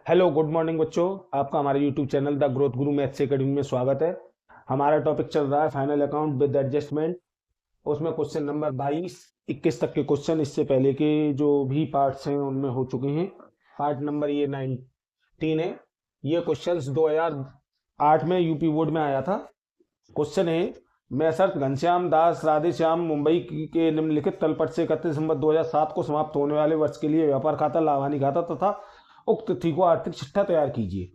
Hello good morning बच्चों। आपका हमारे YouTube channel the growth Guru maths academy में स्वागत है। हमारा टॉपिक चल रहा है फाइनल अकाउंट विद एडजस्टमेंट। उसमें क्वेश्चन नंबर 22 21 तक के क्वेश्चन इससे पहले के जो भी पार्ट्स हैं उनमें हो चुके हैं। पार्ट नंबर ये 19 है। ये क्वेश्चंस 2008 में यूपी बोर्ड में आया था। क्वेश्चन है, मैसर्त घनश्याम दास राधेश्याम मुंबई के निम्नलिखित तलपट से 31 दिसंबर 2007 को समाप्त होने वाले वर्ष के लिए व्यापार खाता लाभानी खाता तथा उक्त तिथि को आर्थिक चिट्ठा तैयार कीजिए।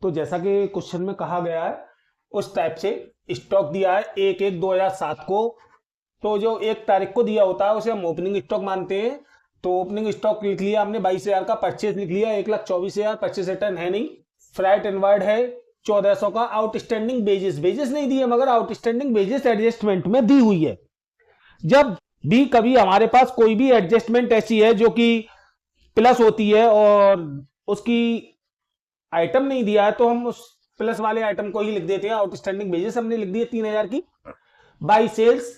तो जैसा कि क्वेश्चन में कहा गया है उस टाइप से स्टॉक दिया है 1/1/2007 को। तो जो 1 तारीख को दिया होता है उसे हम ओपनिंग स्टॉक मानते हैं। तो ओपनिंग स्टॉक लिख लिया हमने 22,000 का, परचेज लिख लिया 1,24,000, परचेज रिटर्न है नहीं, फ्राइट इनवर्ड है 1,400 का, आउटस्टैंडिंग बेजेस बेजेस नहीं दिए मगर आउटस्टैंडिंग बेजेस एडजस्टमेंट में दी हुई है। जब भी कभी हमारे पास कोई भी एडजस्टमेंट ऐसी है जो कि प्लस होती है और उसकी आइटम नहीं दिया है तो हम उस प्लस वाले आइटम को ही लिख देते हैं। आउटस्टैंडिंग बेजेस हमने लिख दिए 3,000 की। बाई सेल्स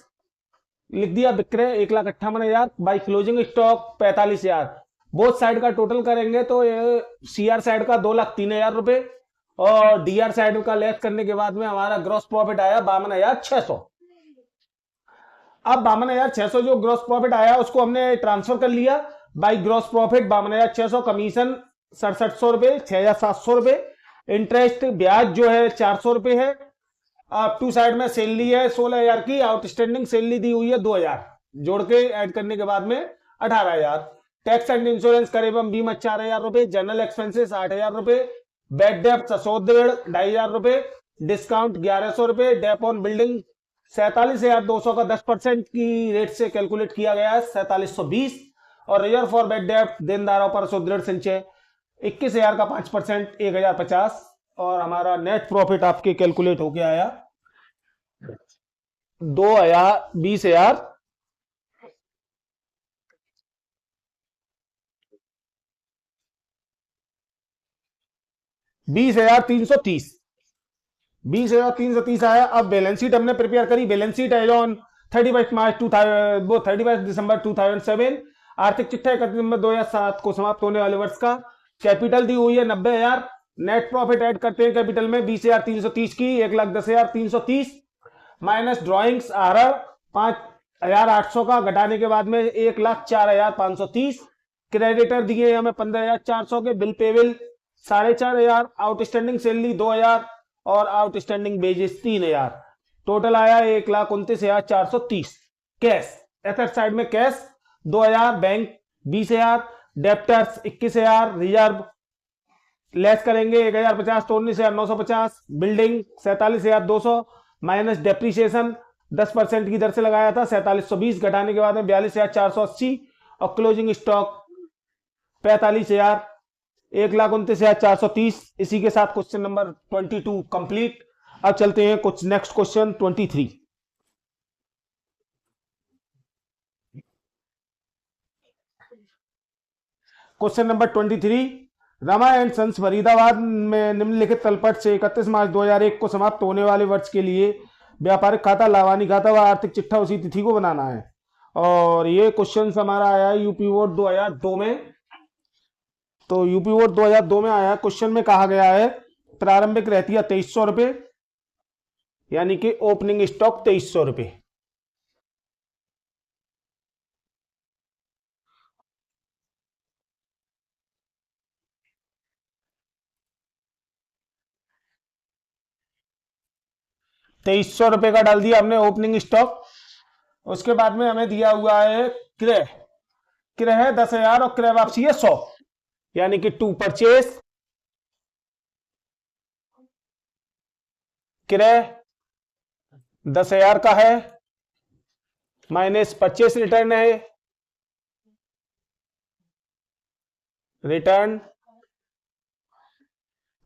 लिख दिया विक्रय 1,58,000, by closing stock 45,000। Both side का टोटल करेंगे तो सीआर साइड का 2,03,000 रुपए और डीआर साइड का लेस करने के बाद में हमारा ग्रॉस प्रॉफिट आया 52,600। अब 52,600 जो ग्रॉस प्रॉफिट आया उसको हमने ट्रांसफर कर लिया बाई ग्रॉस प्रॉफिट 52,600, कमीशन 6,700 रुपए, 6,700 रुपए, इंटरेस्ट ब्याज जो है 400 रुपए है। अब टू साइड में सैलरी है 16,000 की, आउटस्टैंडिंग सैलरी दी हुई है 2,000, जोड़ के ऐड करने के बाद में 18,000। टैक्स एंड इंश्योरेंस करीबन बीमा 4,000 रुपए, जनरल एक्सपेंसेस 8,000 रुपए, बेड डेप्ट 2,500 रुपए, डिस्काउंट 1,100 रुपए, डेप ऑन बिल्डिंग 47,200 का 10% की रेट से कैलकुलेट किया गया है 4,720, और रिजर्व फॉर बेड डेप्ट देनदारों पर सुदृढ़ संचय 21,000 का 5% 1,050, और हमारा नेट प्रॉफिट आपके कैलकुलेट होके आया 20,000 20,330 20,330 आया। अब बैलेंस शीट हमने प्रिपेयर करी। बैलेंस शीट एज ऑन 31 मार्च 2000, वो 31 दिसंबर 2007। आर्थिक चिट्ठा 31 दिसंबर 2007 को समाप्त होने वाले वर्ष का। कैपिटल दी हुई है 90,000। नेट प्रॉफिट ऐड करते हैं कैपिटल में 20,330 की 1,10,330, माइनस ड्रॉइंग्स आर 5,800 का, घटाने के बाद में 1,04,530। क्रेडिटर दिए हमें 15,400 के, बिल पेबल 4,500, आउटस्टैंडिंग सैलरी 2,000 और आउटस्टैंडिंग बेजेस 3,000। टोटल आया 1,29,430। कैश एसेट साइड में cash 2,000, bank 20,000, debtors 21,000, reserve less करेंगे 1,050 तो 19,950, बिल्डिंग 47,200, माइनस डेप्रीशिएशन 10% की दर से लगाया था 4,720, घटाने के बाद में 42,480, और क्लोजिंग स्टॉक 45,000, 1,29,430। इसी के साथ क्वेश्चन नंबर 22 कंप्लीट। अब चलते हैं कुछ next question 23। Question number 23, Rama and Sons Faridabad में निम्नलिखित तलपट से 31 मार्च 2001 को समाप्त होने वाले वर्ष के लिए व्यापारिक खाता लाभानी खाता व आर्थिक चिट्ठा उसी तिथि को बनाना है। और ये क्वेश्चन हमारा आया है यूपी बोर्ड 2002 में। तो यूपी बोर्ड 2002 में आया। क्वेश्चन में कहा गया है प्रारंभिक रहती है 2,300 रुपए, यानी कि ओपनिंग स्टॉक 2,300 रुपए। ₹2,300 का डाल दिया हमने ओपनिंग स्टॉक। उसके बाद में हमें दिया हुआ है क्रय। क्रय है 10,000 और क्रय वापसी है 100, यानी कि टू परचेस। क्रय 10,000 का है, माइनस परचेस रिटर्न है, रिटर्न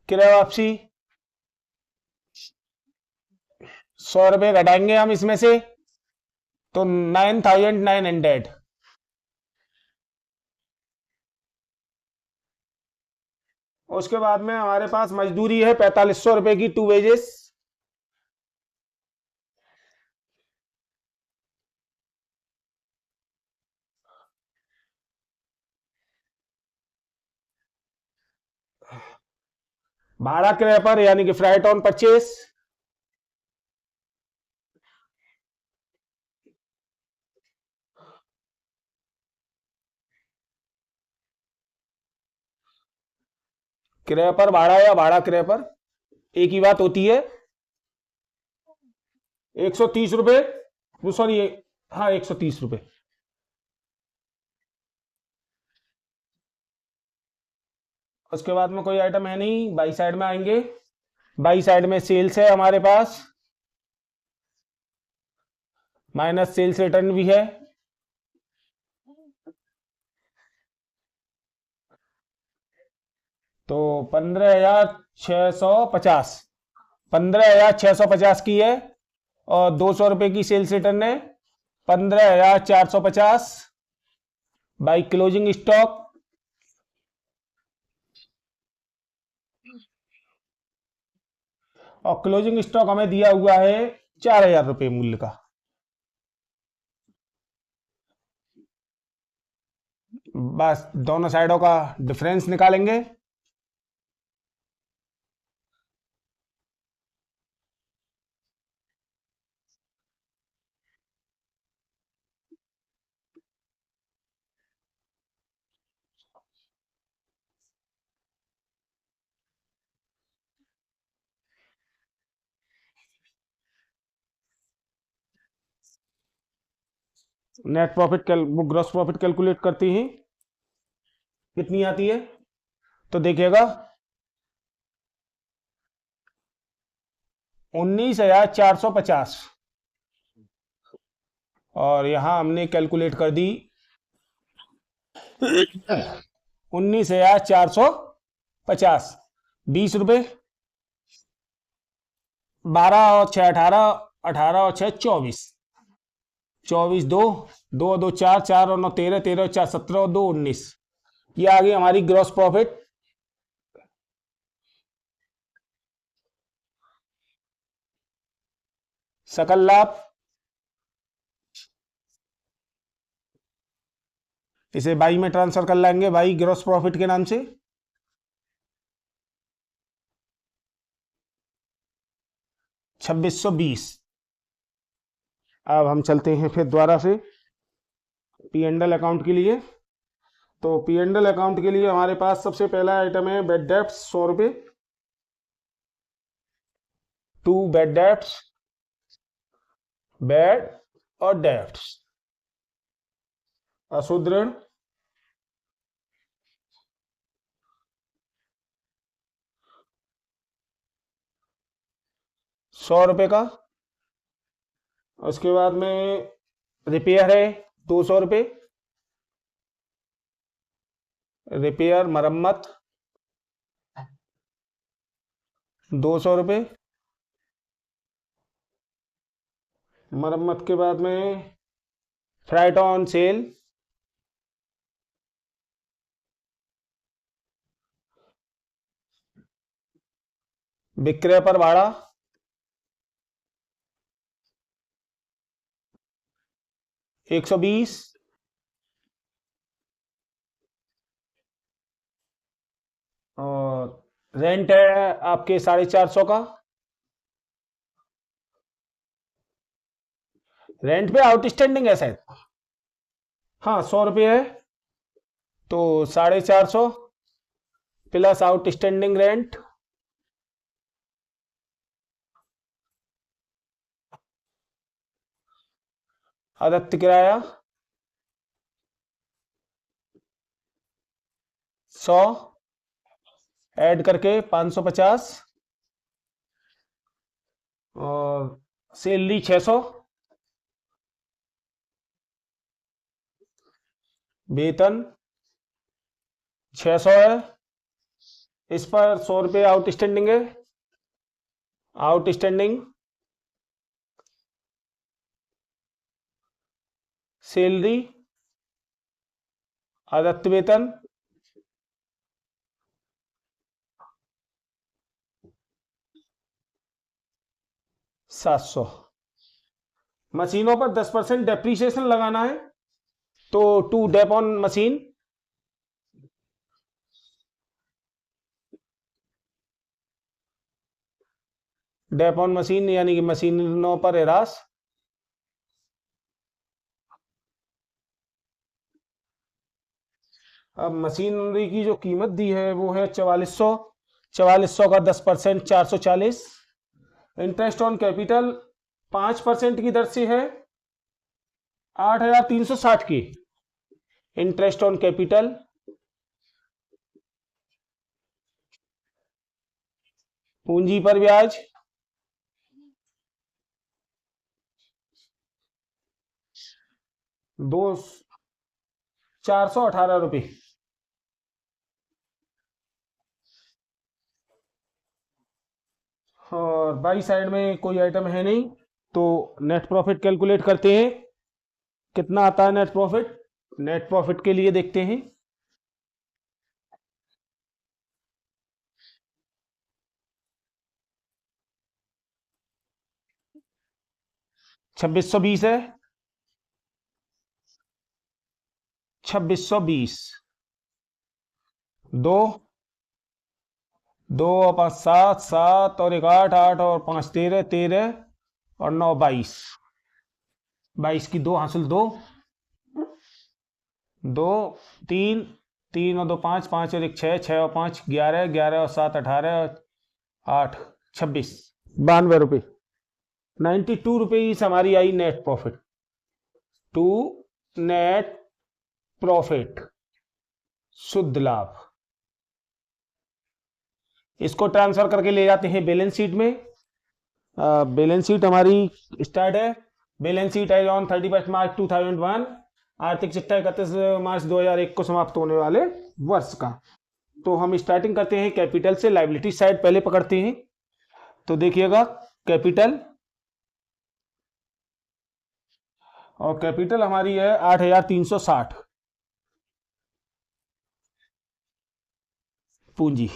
क्रय वापसी 100 रुपए घटाएंगे हम इसमें से तो 9,900। उसके बाद में हमारे पास मजदूरी है 4,500 रुपए की, टू वेजेस। भाड़ा क्रय पर यानी कि फ्राइट ऑन परचेस, क्रय पर भाड़ा या भाड़ा क्रय पर एक ही बात होती है। 130 रुपये, सॉरी, हाँ 130 रुपये। उसके बाद में कोई आइटम है नहीं, बाई साइड में आएंगे। बाई साइड में सेल्स है हमारे पास, माइनस सेल्स रिटर्न भी है। तो 15,650, 15,650 की है, और 200 रुपये की सेल्स रिटर्न है। 15,450 बाई क्लोजिंग स्टॉक, और क्लोजिंग स्टॉक हमें दिया हुआ है 4,000 रुपये मूल्य का। बस दोनों साइडों का डिफरेंस निकालेंगे। Net profit gross profit calculate करती ही कितनी आती है, तो देखिएगा 19,450, और यहां हमने कैलकुलेट कर दी 19,450। 20 रुपये, 12 और 6 18, 18 और 6 24, 24 2, 2 2 4, 4 और 9 13, 13 और 4 17 और 2 19। ये आ गई हमारी ग्रॉस प्रॉफिट। सकल लाभ, इसे बाई में ट्रांसफर कर लेंगे, बाई ग्रॉस प्रॉफिट के नाम से। 2620। अब हम चलते हैं फिर दोबारा से पी एंड एल अकाउंट के लिए। तो पी एंड एल अकाउंट के लिए हमारे पास सबसे पहला आइटम है बेड डेप्ट, 100 रुपये। 2 बेड डेप्ट, बेड और डेप्ट, अशुद्ध ऋण, ₹100 का। उसके बाद में रिपेयर है 200 रुपये, रिपेयर मरम्मत 200 रुपये। मरम्मत के बाद में फ्राइट ऑन सेल, विक्रय पर भाड़ा 120, और रेंट है आपके 450 का। रेंट पे आउटस्टैंडिंग है शायद, हाँ 100 रुपये है, तो 450 प्लस आउटस्टैंडिंग रेंट, आदत्य किराया 100, ऐड करके 550, और सैलरी 600, वेतन 600 है। इस पर 100 रुपये आउटस्टैंडिंग है, आउटस्टैंडिंग सैलरी, आदत्य वेतन 700। मशीनों पर 10% डेप्रीशिएशन लगाना है, तो 2 dep on machine, dep on machine यानी कि मशीनों पर एरास। अब मशीनरी की जो कीमत दी है वो है 4400। 4400 का 10% 440। इंटरेस्ट ऑन कैपिटल 5% की दर से है 8360 की। इंटरेस्ट ऑन कैपिटल पूंजी पर ब्याज 2 418 रुपये। और बाई साइड में कोई आइटम है नहीं, तो नेट प्रॉफिट कैलकुलेट करते हैं। कितना आता है नेट प्रॉफिट? नेट प्रॉफिट के लिए देखते हैं। 2620 है। 2620। दो, दो और पाँच सात, सात और एक आठ, आठ और पाँच 13, 13 और 9 22। 22 की दो हासिल, दो, दो, तीन, तीन और दो पाँच, पाँच और एक छः, छः और पाँच 11, 11 और सात 18 और आठ 26। 92 रुपये। 92 रुपीज हमारी आई net profit. To net profit, शुद्ध लाभ। इसको ट्रांसफर करके ले जाते हैं बैलेंस शीट में। बैलेंस शीट हमारी स्टार्ट है। Balance sheet as on 31 March 2001। आर्थिक चिट्ठा 31 मार्च 2001 को समाप्त होने वाले वर्ष का। तो हम स्टार्टिंग करते हैं कैपिटल से, लाइबिलिटी साइड पहले पकड़ते हैं। तो देखिएगा कैपिटल, और कैपिटल हमारी है 8360। पूंजी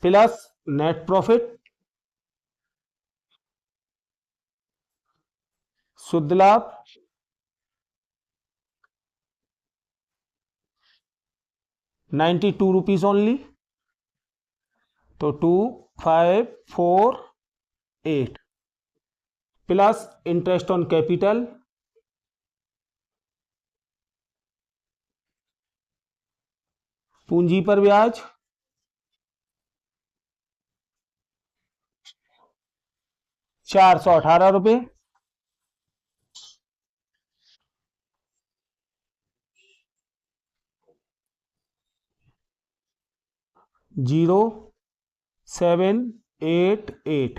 प्लस नेट प्रॉफिट, शुद्ध लाभ 92 रुपीज ओनली। तो 2548 प्लस इंटरेस्ट ऑन कैपिटल पूंजी पर ब्याज 418 रुपये। जीरो 788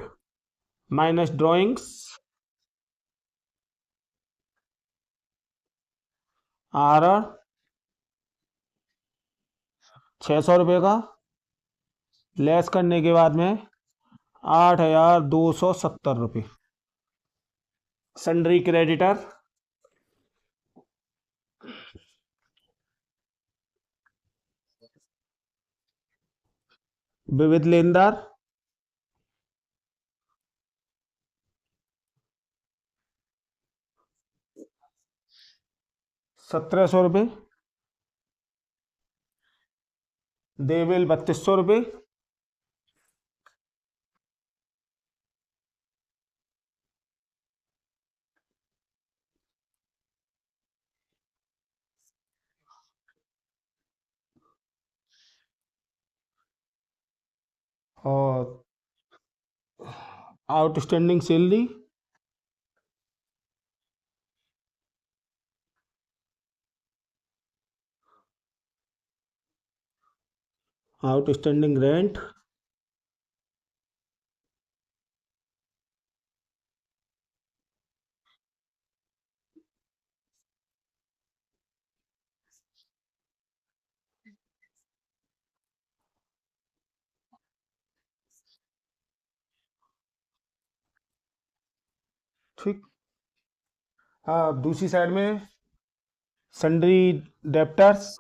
माइनस ड्रॉइंग्स आर 600 रुपये का, लेस करने के बाद में 8270 रुपये। सन्ड्री क्रेडिटर विविध लेनदार 1700 रुपये। देवेल 3200 रुपये। और आउटस्टैंडिंग सैलरी आउटस्टैंडिंग रेंट ठीक। हाँ, दूसरी साइड में सन्ड्री डेप्टर्स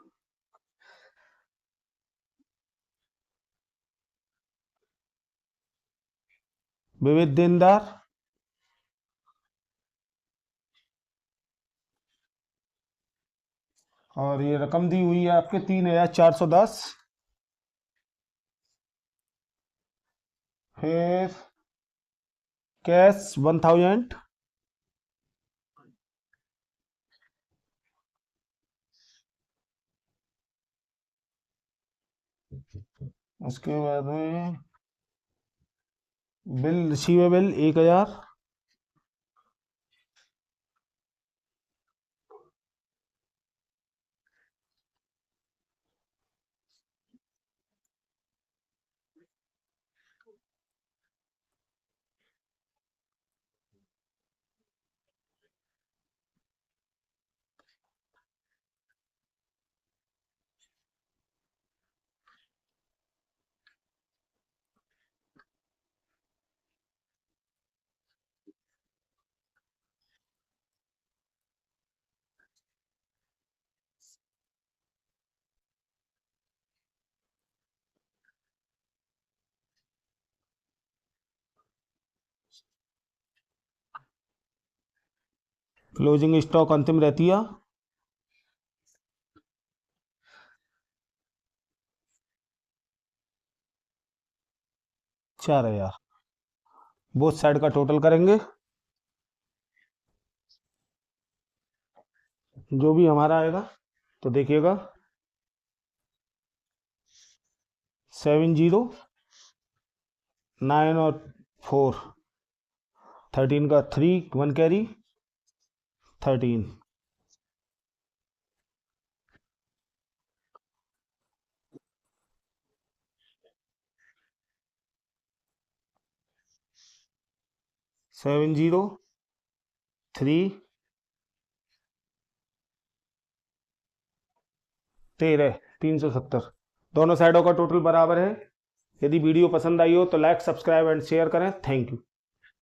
विविध देनदार और ये रकम दी हुई है आपके 3410। फिर कैश 1000, उसके बाद में बिल रिसीवेबल 1000, क्लोजिंग स्टॉक अंतिम रहती है 4000। बोथ साइड का टोटल करेंगे, जो भी हमारा आएगा तो देखिएगा 709 और 4, 13 का 3 1 कैरी 13, 703 13 370। दोनों साइडों का टोटल बराबर है। यदि वीडियो पसंद आई हो तो लाइक सब्सक्राइब एंड शेयर करें। Thank you.